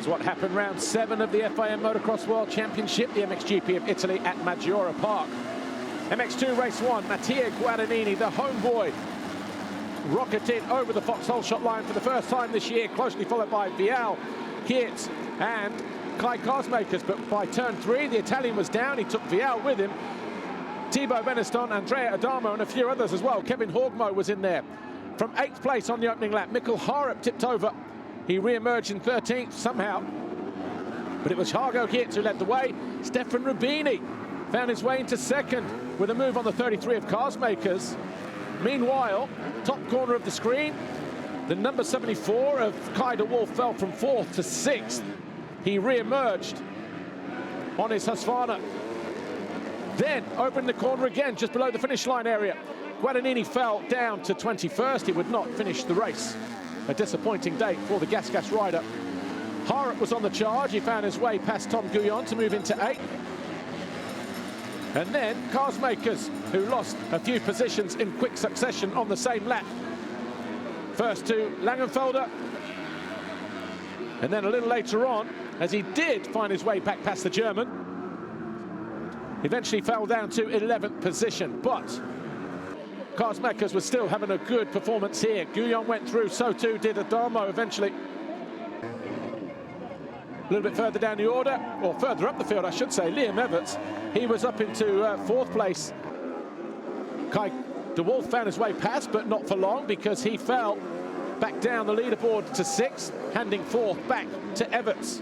Here's what happened round 7 of the FIM Motocross World Championship, the MXGP of Italy at Maggiore Park. MX2 Race 1, Mattia Guadagnini, the homeboy, rocketed over the foxhole shot line for the first time this year, closely followed by Vial, Kietz and Kai Carsmakers. But by turn 3, the Italian was down. He took Vial with him. Thibaut Beneston, Andrea Adamo and a few others as well. Kevin Horgmo was in there. From 8th place on the opening lap, Mikkel Harup tipped over. He re-emerged in 13th somehow, but it was Jargo Kietz who led the way. Stefan Rubini found his way into 2nd with a move on the 33 of Carsmakers. Meanwhile, top corner of the screen, the number 74 of Kai de Wolf fell from 4th to 6th. He re-emerged on his Husqvarna. Then opened the corner again, just below the finish line area. Guadagnini fell down to 21st. He would not finish the race. A disappointing day for the Gas rider. Harup was on the charge. He found his way past Tom Guyon to move into 8th. And then Carsmakers, who lost a few positions in quick succession on the same lap. First to Langenfelder. And then a little later on, as he did find his way back past the German, eventually fell down to 11th position. But Carsmakers was still having a good performance here. Guyon went through, so too did Adamo eventually. A little bit further down the order, or further up the field, I should say, Liam Everts. He was up into 4th place. Kai de Wolf found his way past, but not for long, because he fell back down the leaderboard to 6th, handing 4th back to Everts.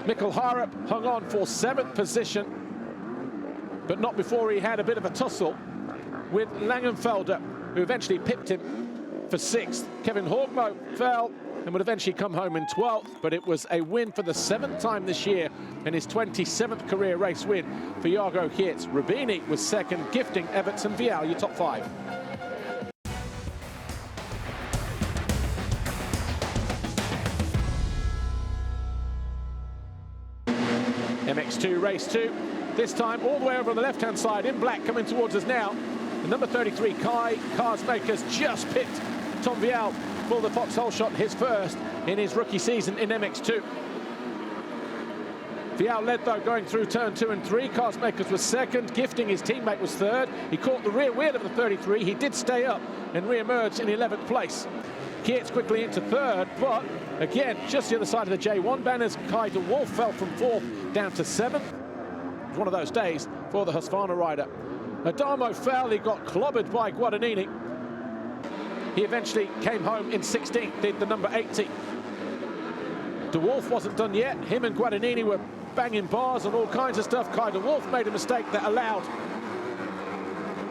Mikkel Harup hung on for 7th position, but not before he had a bit of a tussle with Langenfelder, who eventually pipped him for 6th. Kevin Horgmo fell and would eventually come home in 12th, but it was a win for the 7th time this year and his 27th career race win for Jargo Kietz. Rubini was 2nd, gifting Everts and Vial your top 5. MX2 Race 2, this time all the way over on the left-hand side in black, coming towards us now. The number 33, Kai Carsmakers, just pipped Tom Vial for the foxhole shot, his first in his rookie season in MX2. Vial led though going through turn 2 and 3. Carsmakers was 2nd, gifting his teammate was 3rd. He caught the rear wheel of the 33. He did stay up and re-emerged in 11th place. Kietz quickly into 3rd, but again, just the other side of the J1 banners. Kai de Wolf fell from 4th down to 7th. It was one of those days for the Husqvarna rider. Adamo fell, he got clobbered by Guadagnini. He eventually came home in 16th, did the number 80. De Wolf wasn't done yet. Him and Guadagnini were banging bars and all kinds of stuff. Kai de Wolf made a mistake that allowed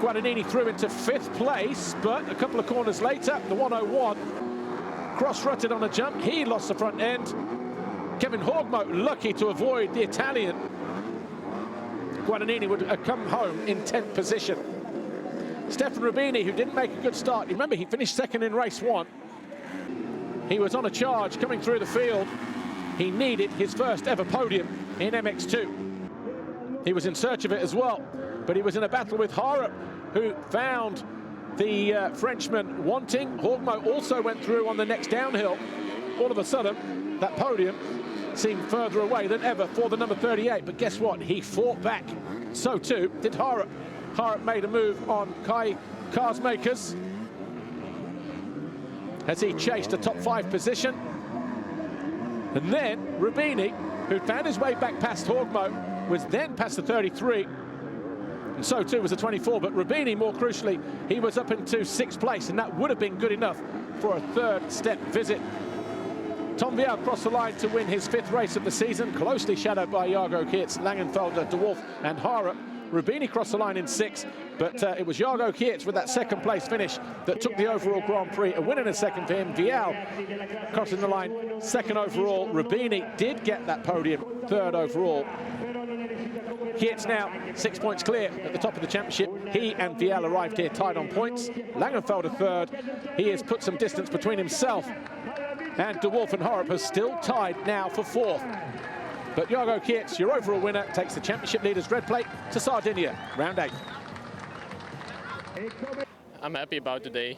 Guadagnini through into 5th place, but a couple of corners later, the 101 cross-rutted on a jump. He lost the front end. Kevin Horgmo lucky to avoid the Italian. Guadagnini would have come home in 10th position. Stefan Rubini, who didn't make a good start. Remember, he finished 2nd in race 1. He was on a charge coming through the field. He needed his first ever podium in MX2. He was in search of it as well, but he was in a battle with Harup, who found the Frenchman wanting. Horgmo also went through on the next downhill. All of a sudden, that podium seemed further away than ever for the number 38, but guess what? He fought back. So too did Harup. Harup made a move on Kai Carsmakers as he chased a top 5 position. And then Rubini, who found his way back past Horgmo, was then past the 33. And so too was the 24, but Rubini, more crucially, he was up into 6th place, and that would have been good enough for a 3rd step visit. Tom Vial crossed the line to win his 5th race of the season, closely shadowed by Jargo Kietz, Langenfelder, de Wolf and Harup. Rubini crossed the line in 6th, but it was Jargo Kietz with that 2nd place finish that took the overall Grand Prix. A win and a 2nd for him. Vial crossing the line 2nd overall. Rubini did get that podium, 3rd overall. Kietz now 6 points clear at the top of the championship. He and Vial arrived here tied on points. Langenfelder 3rd. He has put some distance between himself and de Wolf and Harup are still tied now for 4th. But Jargo Kietz, your overall winner, takes the championship leader's red plate to Sardinia, round 8. I'm happy about today.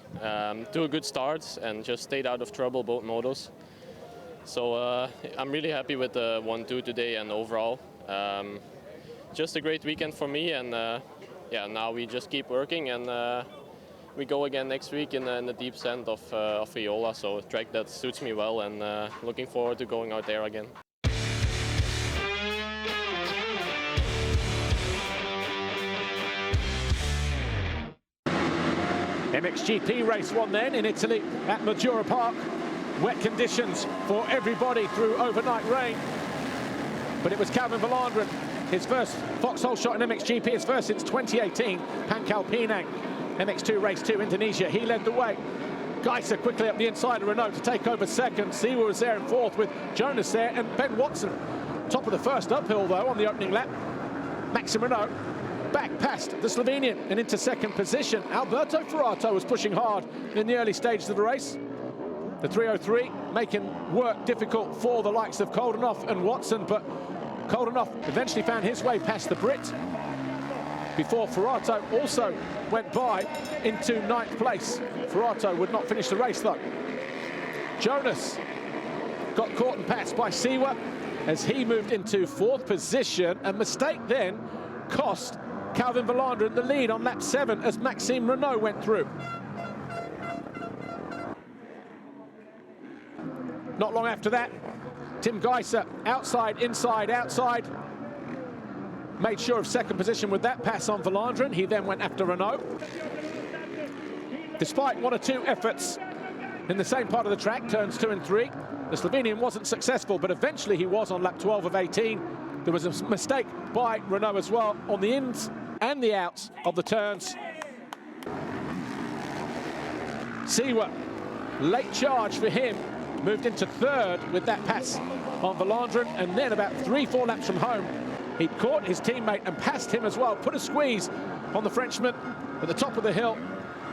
2 good starts and just stayed out of trouble both motos. So I'm really happy with the 1-2 today and overall. Just a great weekend for me, and yeah, now we just keep working, and we go again next week in the deep sand of Iola, so a track that suits me well, and looking forward to going out there again. MXGP Race 1 then in Italy at Maggiore Park. Wet conditions for everybody through overnight rain. But it was Calvin Vallanderen, his first foxhole shot in MXGP, his first since 2018. Pangkal Pinang, MX2 Race 2 Indonesia, he led the way. Geiser quickly up the inside of Renault to take over second. Siwa was there in fourth with Jonas there, and Ben Watson top of the first uphill though on the opening lap. Maxim Renault back past the Slovenian and into second position. Alberto Ferrato was pushing hard in the early stages of the race. The 303 making work difficult for the likes of Koldenhoff and Watson, but Koldenhoff eventually found his way past the Brit before Ferrato also went by into ninth place. Ferrato would not finish the race though. Jonas got caught and passed by Siwa as he moved into fourth position. A mistake then cost Calvin Vallanderen the lead on lap 7 as Maxime Renault went through. Not long after that, Tim Geiser outside, inside, outside. Made sure of second position with that pass on Vallanderen. He then went after Renault. Despite one or two efforts in the same part of the track, turns 2 and 3, the Slovenian wasn't successful, but eventually he was on lap 12 of 18. There was a mistake by Renault as well on the ins and the outs of the turns. Siwa, late charge for him, moved into third with that pass on Vallanderen, and then about 3-4 laps from home, he caught his teammate and passed him as well, put a squeeze on the Frenchman at the top of the hill,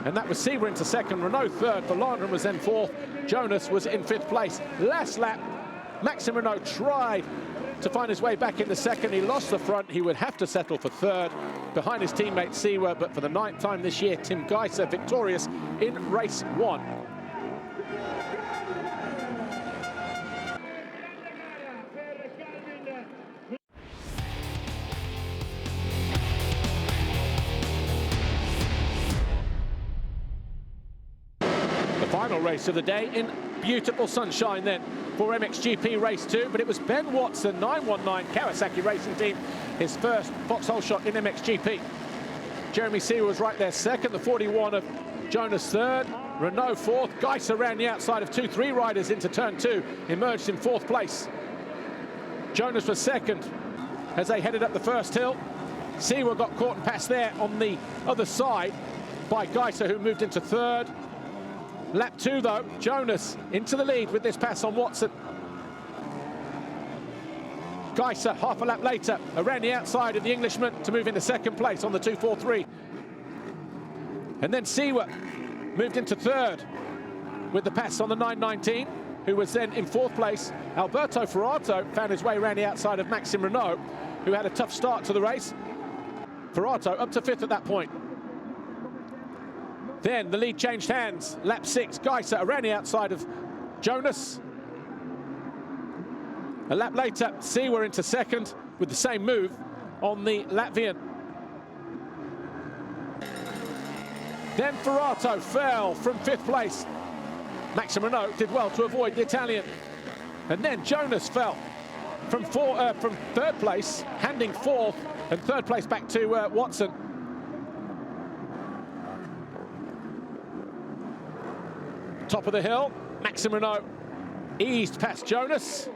and that was Siwa into second, Renault third, Vallanderen was then fourth, Jonas was in fifth place. Last lap, Maxime Renault tried to find his way back in the second. He lost the front. He would have to settle for third behind his teammate Siwa, but for the 9th time this year, Tim Geiser victorious in race 1. The final race of the day in beautiful sunshine then for MXGP Race 2, but it was Ben Watson, 919 Kawasaki Racing Team, his first foxhole shot in MXGP. Jeremy Siwa was right there second, the 41 of Jonas third, Renault fourth, Geiser around the outside of 2-3 riders into turn 2, emerged in fourth place. Jonas was second as they headed up the first hill. Siwa got caught and passed there on the other side by Geiser, who moved into third. Lap 2 though, Jonas into the lead with this pass on Watson. Geiser half a lap later around the outside of the Englishman to move into second place on the 243. And then Siwa moved into third with the pass on the 919, who was then in fourth place. Alberto Ferrato found his way around the outside of Maxime Renault, who had a tough start to the race. Ferrato up to fifth at that point. Then the lead changed hands. Lap 6, Geiser around the outside of Jonas. A lap later, Siwa into second with the same move on the Latvian. Then Ferrato fell from fifth place. Maxime Renault did well to avoid the Italian. And then Jonas fell from third place, handing fourth, and third place back to Watson. Top of the hill, Maxime Renault eased past Jonas,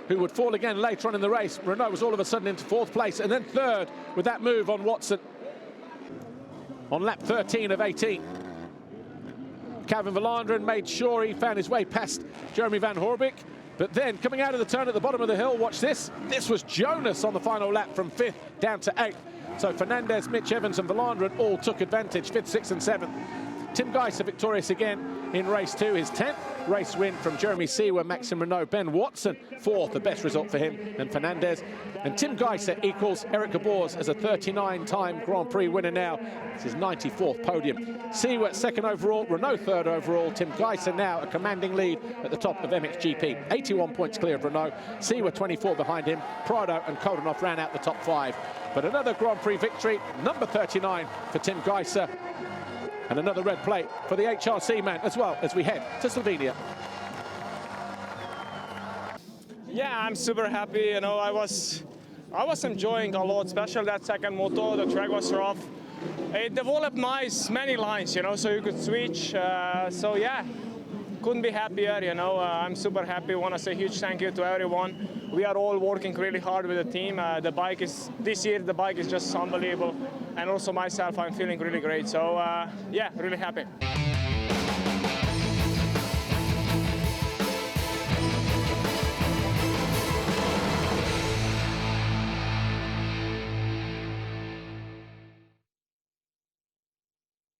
who would fall again later on in the race. Renault was all of a sudden into fourth place, and then third with that move on Watson on lap 13 of 18. Calvin Vallanderen made sure he found his way past Jeremy Van Hoorbeek, but then coming out of the turn at the bottom of the hill, watch this. This was Jonas on the final lap from 5th down to 8th. So Fernandez, Mitch Evans and Vallanderen all took advantage, 5th, 6th and 7th. Tim Geiser victorious again in race 2, his 10th race win from Jeremy Seewer, Maxim Renault. Ben Watson, 4th, the best result for him than Fernandez. And Tim Geiser equals Eric Gabors as a 39-time Grand Prix winner now. It's his 94th podium. Seewer 2nd overall, Renault 3rd overall. Tim Geiser now a commanding lead at the top of MXGP. 81 points clear of Renault. Seewer 24 behind him. Prado and Koldenhoff ran out the top 5. But another Grand Prix victory, number 39 for Tim Geiser. And another red plate for the HRC man as well as we head to Slovenia. Yeah, I'm super happy. You know, I was enjoying a lot, especially that second moto. The track was rough. It developed many lines, you know, so you could switch. So yeah, couldn't be happier. You know, I'm super happy. Want to say huge thank you to everyone. We are all working really hard with the team. This year the bike is just unbelievable, and also myself, I'm feeling really great. So yeah, really happy.